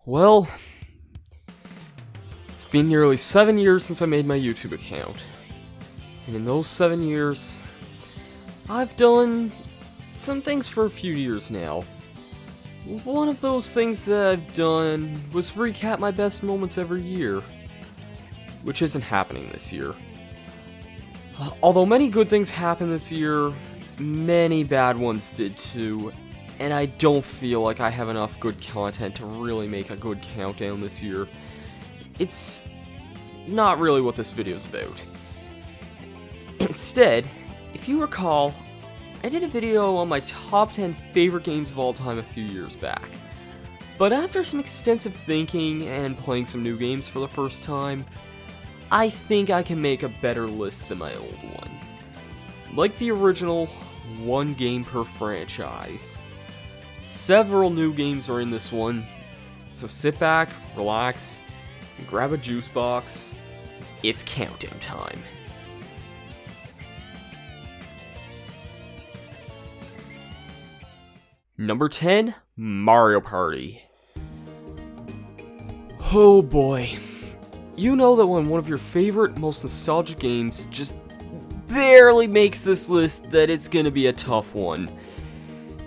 Well, it's been nearly 7 years since I made my YouTube account. And in those 7 years, I've done some things for a few years now. One of those things that I've done was recap my best moments every year, which isn't happening this year. Although many good things happened this year, many bad ones did too, and I don't feel like I have enough good content to really make a good countdown this year. It's not really what this video is about. Instead, if you recall, I did a video on my top 10 favorite games of all time a few years back. But after some extensive thinking and playing some new games for the first time, I think I can make a better list than my old one. Like the original, one game per franchise. Several new games are in this one, so sit back, relax, and grab a juice box. It's countdown time. Number 10, Mario Party. Oh boy. You know that when one of your favorite, most nostalgic games just barely makes this list, that it's gonna be a tough one.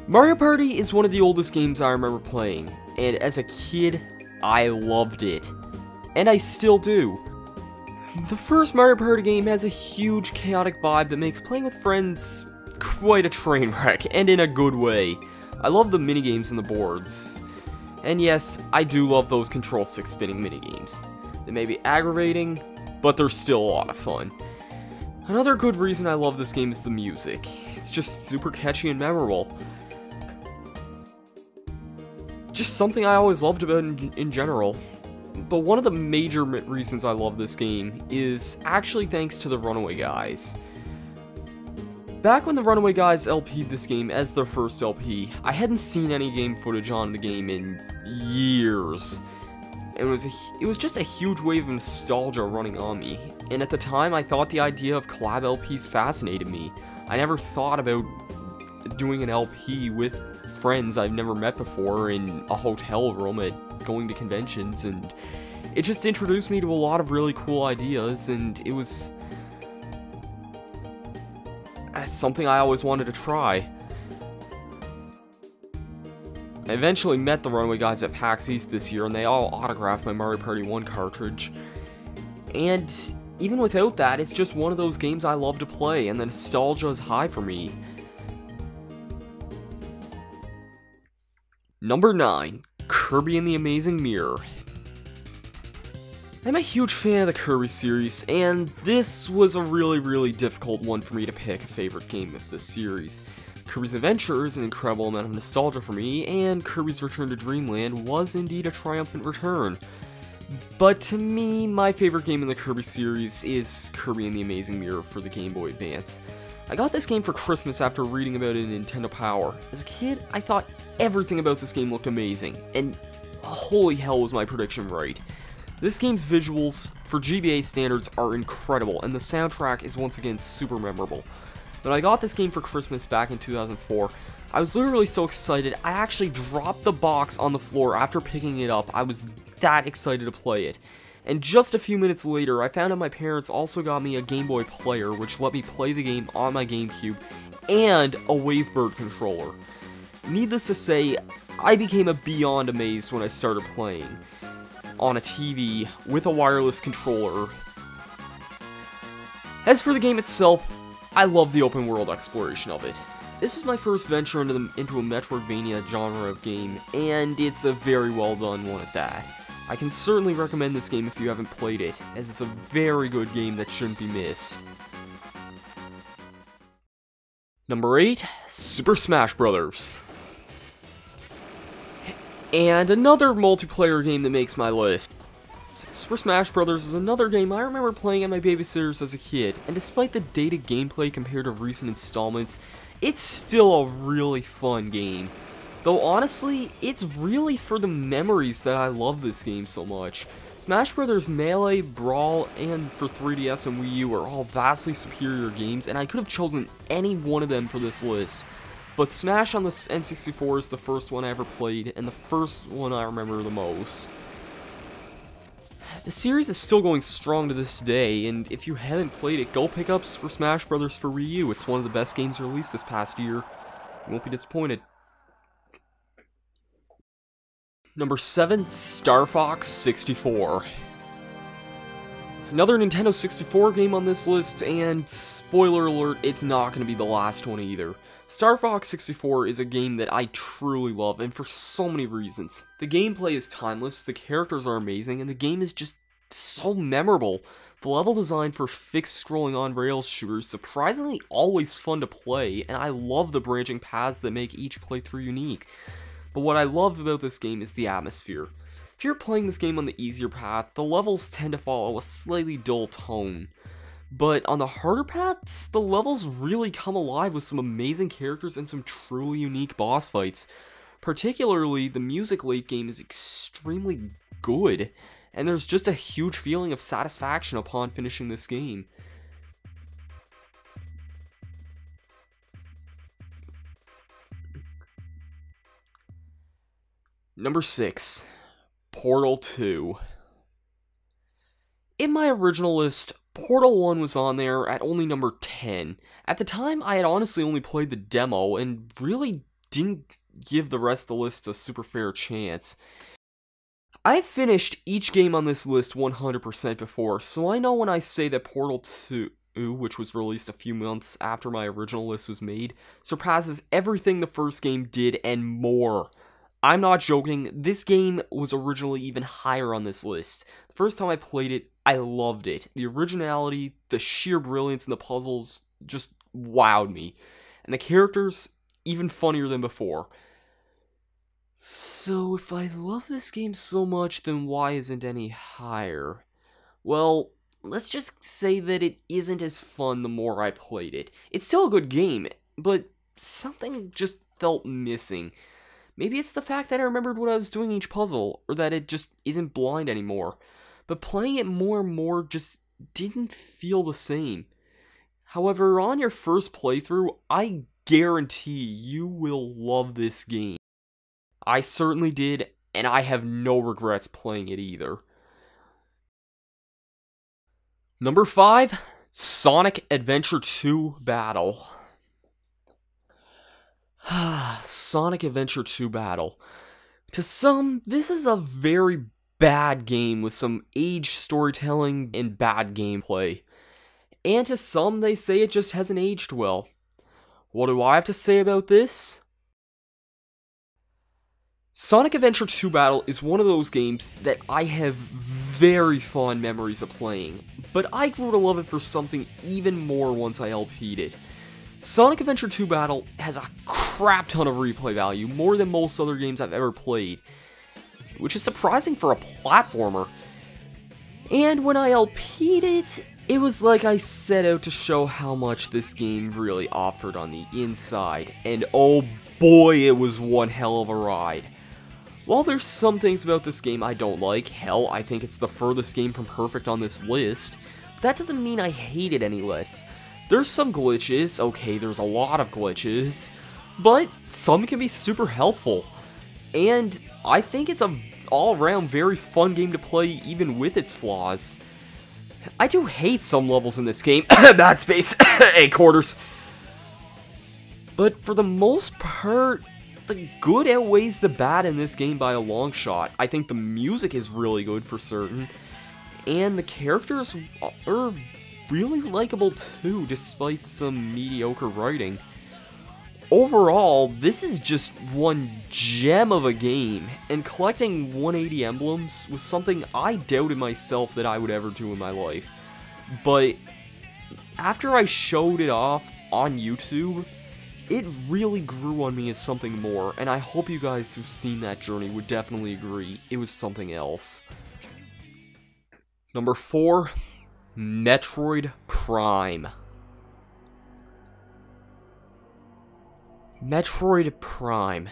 Mario Party is one of the oldest games I remember playing, and as a kid, I loved it. And I still do. The first Mario Party game has a huge, chaotic vibe that makes playing with friends quite a train wreck, and in a good way. I love the minigames and the boards. And yes, I do love those control stick spinning minigames. They may be aggravating, but they're still a lot of fun. Another good reason I love this game is the music. It's just super catchy and memorable. Just something I always loved about it in general. But one of the major reasons I love this game is actually thanks to the Runaway Guys. Back when the Runaway Guys LP'd this game as their first LP, I hadn't seen any game footage on the game in years. It was just a huge wave of nostalgia running on me, and at the time I thought the idea of collab LPs fascinated me. I never thought about doing an LP with friends I've never met before in a hotel room at going to conventions, and it just introduced me to a lot of really cool ideas, and it was something I always wanted to try. I eventually met the Runaway Guys at PAX East this year, and they all autographed my Mario Party 1 cartridge. And even without that, it's just one of those games I love to play, and the nostalgia is high for me. Number 9, Kirby and the Amazing Mirror. I'm a huge fan of the Kirby series, and this was a really difficult one for me to pick a favorite game of this series. Kirby's Adventure is an incredible amount of nostalgia for me, and Kirby's Return to Dreamland was indeed a triumphant return. But to me, my favorite game in the Kirby series is Kirby and the Amazing Mirror for the Game Boy Advance. I got this game for Christmas after reading about it in Nintendo Power. As a kid, I thought everything about this game looked amazing, and holy hell was my prediction right. This game's visuals, for GBA standards, are incredible, and the soundtrack is once again super memorable. When I got this game for Christmas back in 2004, I was literally so excited, I actually dropped the box on the floor after picking it up. I was that excited to play it. And just a few minutes later, I found out my parents also got me a Game Boy player, which let me play the game on my GameCube, and a Wavebird controller. Needless to say, I became beyond amazed when I started playing on a TV with a wireless controller. As for the game itself, I love the open world exploration of it. This is my first venture into a Metroidvania genre of game, and it's a very well done one at that. I can certainly recommend this game if you haven't played it, as it's a very good game that shouldn't be missed. Number 8, Super Smash Bros. And another multiplayer game that makes my list. Super Smash Bros. Is another game I remember playing at my babysitter's as a kid, and despite the dated gameplay compared to recent installments, it's still a really fun game. Though honestly, it's really for the memories that I love this game so much. Smash Bros. Melee, Brawl, and for 3DS and Wii U are all vastly superior games, and I could have chosen any one of them for this list. but Smash on the N64 is the first one I ever played, and the first one I remember the most. The series is still going strong to this day, and if you haven't played it, go pick up Super Smash Bros. For Wii U. It's one of the best games released this past year. You won't be disappointed. Number 7, Starfox 64. Another Nintendo 64 game on this list, and spoiler alert, it's not going to be the last one either. Star Fox 64 is a game that I truly love, and for so many reasons. The gameplay is timeless, the characters are amazing, and the game is just so memorable. The level design for fixed scrolling on-rails shooters is surprisingly always fun to play, and I love the branching paths that make each playthrough unique. But what I love about this game is the atmosphere. If you're playing this game on the easier path, the levels tend to follow a slightly dull tone. But on the harder paths, the levels really come alive with some amazing characters and some truly unique boss fights. Particularly, the music late game is extremely good, and there's just a huge feeling of satisfaction upon finishing this game. Number 6, Portal 2. In my original list, Portal 1 was on there at only number 10. At the time, I had honestly only played the demo and really didn't give the rest of the list a super fair chance. I've finished each game on this list 100% before, so I know when I say that Portal 2, which was released a few months after my original list was made, surpasses everything the first game did and more. I'm not joking, this game was originally even higher on this list. The first time I played it, I loved it. The originality, the sheer brilliance in the puzzles just wowed me. And the characters, even funnier than before. So if I love this game so much, then why isn't any higher? Well, let's just say that it isn't as fun the more I played it. It's still a good game, but something just felt missing. Maybe it's the fact that I remembered what I was doing each puzzle, or that it just isn't blind anymore. But playing it more and more just didn't feel the same. However, on your first playthrough, I guarantee you will love this game. I certainly did, and I have no regrets playing it either. Number 5, Sonic Adventure 2 Battle. Sonic Adventure 2 Battle. To some, this is a very bad game with some aged storytelling and bad gameplay. And to some, they say it just hasn't aged well. What do I have to say about this? Sonic Adventure 2 Battle is one of those games that I have very fond memories of playing, but I grew to love it for something even more once I LP'd it. Sonic Adventure 2 Battle has a crap ton of replay value, more than most other games I've ever played, which is surprising for a platformer. And when I LP'd it, it was like I set out to show how much this game really offered on the inside, and oh boy, it was one hell of a ride. While there's some things about this game I don't like, hell, I think it's the furthest game from perfect on this list, but that doesn't mean I hate it any less. There's some glitches, okay, there's a lot of glitches, but some can be super helpful. And I think it's an all-around very fun game to play even with its flaws. I do hate some levels in this game. Bad space. 8 quarters. But for the most part, the good outweighs the bad in this game by a long shot. I think the music is really good for certain, and the characters are really likable too, despite some mediocre writing. Overall, this is just one gem of a game, and collecting 180 emblems was something I doubted myself that I would ever do in my life. But after I showed it off on YouTube, it really grew on me as something more, and I hope you guys who've seen that journey would definitely agree it was something else. Number 4, Metroid Prime. Metroid Prime.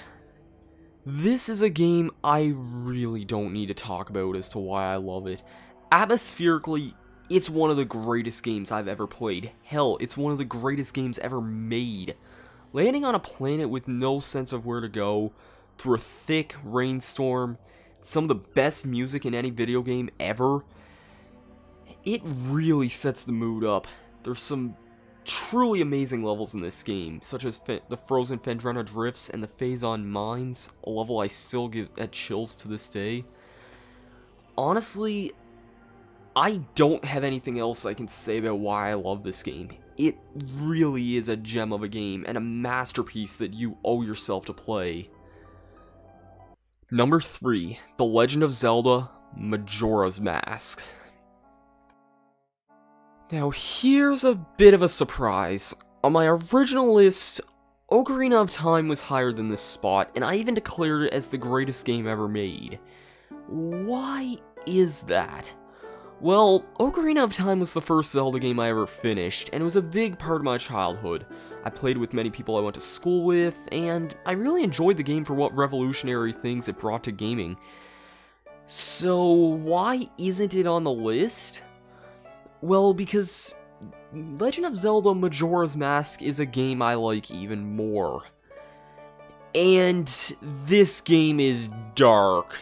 This is a game I really don't need to talk about as to why I love it. Atmospherically, it's one of the greatest games I've ever played. Hell, it's one of the greatest games ever made. Landing on a planet with no sense of where to go, through a thick rainstorm, some of the best music in any video game ever, it really sets the mood up. There's some truly amazing levels in this game, such as the Frozen Phendrena Drifts and the Phazon Mines, a level I still get chills to this day. Honestly, I don't have anything else I can say about why I love this game. It really is a gem of a game and a masterpiece that you owe yourself to play. Number 3, The Legend of Zelda, Majora's Mask. Now here's a bit of a surprise. On my original list, Ocarina of Time was higher than this spot, and I even declared it as the greatest game ever made. Why is that? Well, Ocarina of Time was the first Zelda game I ever finished, and it was a big part of my childhood. I played with many people I went to school with, and I really enjoyed the game for what revolutionary things it brought to gaming. So why isn't it on the list? Well, because Legend of Zelda Majora's Mask is a game I like even more. And this game is dark.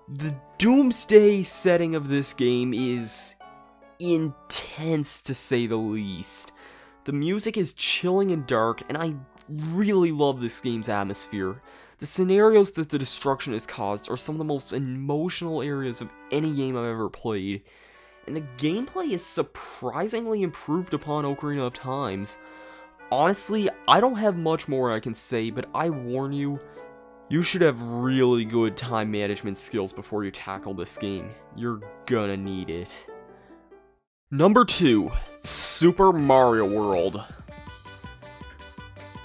The doomsday setting of this game is intense, to say the least. The music is chilling and dark, and I really love this game's atmosphere. The scenarios that the destruction has caused are some of the most emotional areas of any game I've ever played. And the gameplay is surprisingly improved upon Ocarina of Time's. Honestly, I don't have much more I can say, but I warn you, you should have really good time management skills before you tackle this game. You're gonna need it. Number 2, Super Mario World.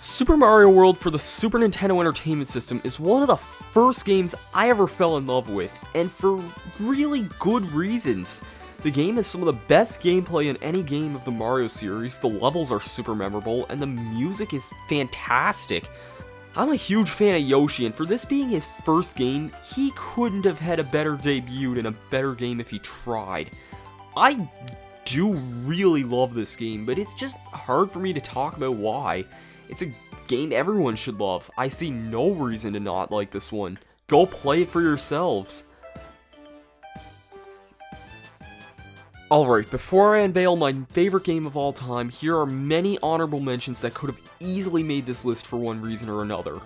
Super Mario World for the Super Nintendo Entertainment System is one of the first games I ever fell in love with, and for really good reasons. The game has some of the best gameplay in any game of the Mario series, the levels are super memorable, and the music is fantastic. I'm a huge fan of Yoshi, and for this being his first game, he couldn't have had a better debut and a better game if he tried. I do really love this game, but it's just hard for me to talk about why. It's a game everyone should love. I see no reason to not like this one. Go play it for yourselves. Alright, before I unveil my favorite game of all time, here are many honorable mentions that could have easily made this list for one reason or another.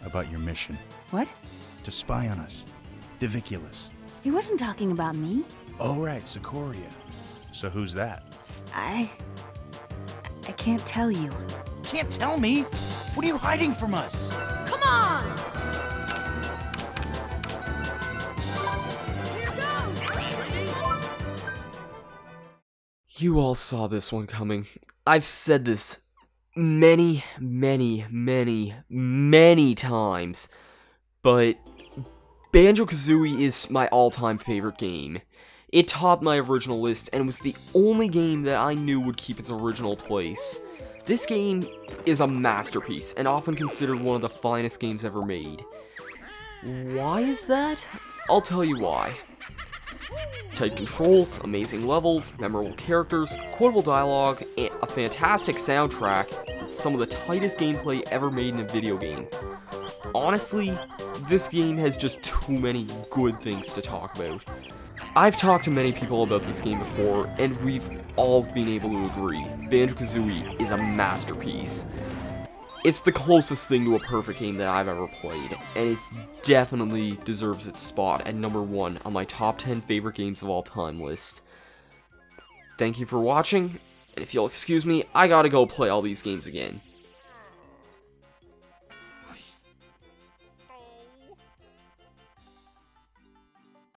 About your mission. What? To spy on us. Diviculus. He wasn't talking about me. Oh, right, Sikoria. So who's that? I can't tell you. Can't tell me? What are you hiding from us? Come on! Here goes! You all saw this one coming. I've said this many times, but Banjo-Kazooie is my all-time favorite game. It topped my original list and was the only game that I knew would keep its original place. This game is a masterpiece and often considered one of the finest games ever made. Why is that? I'll tell you why. Tight controls, amazing levels, memorable characters, quotable dialogue, and a fantastic soundtrack, and some of the tightest gameplay ever made in a video game. Honestly, this game has just too many good things to talk about. I've talked to many people about this game before, and we've all been able to agree, Banjo-Kazooie is a masterpiece. It's the closest thing to a perfect game that I've ever played, and it definitely deserves its spot at number 1 on my top 10 favorite games of all time list. Thank you for watching, and if you'll excuse me, I gotta go play all these games again.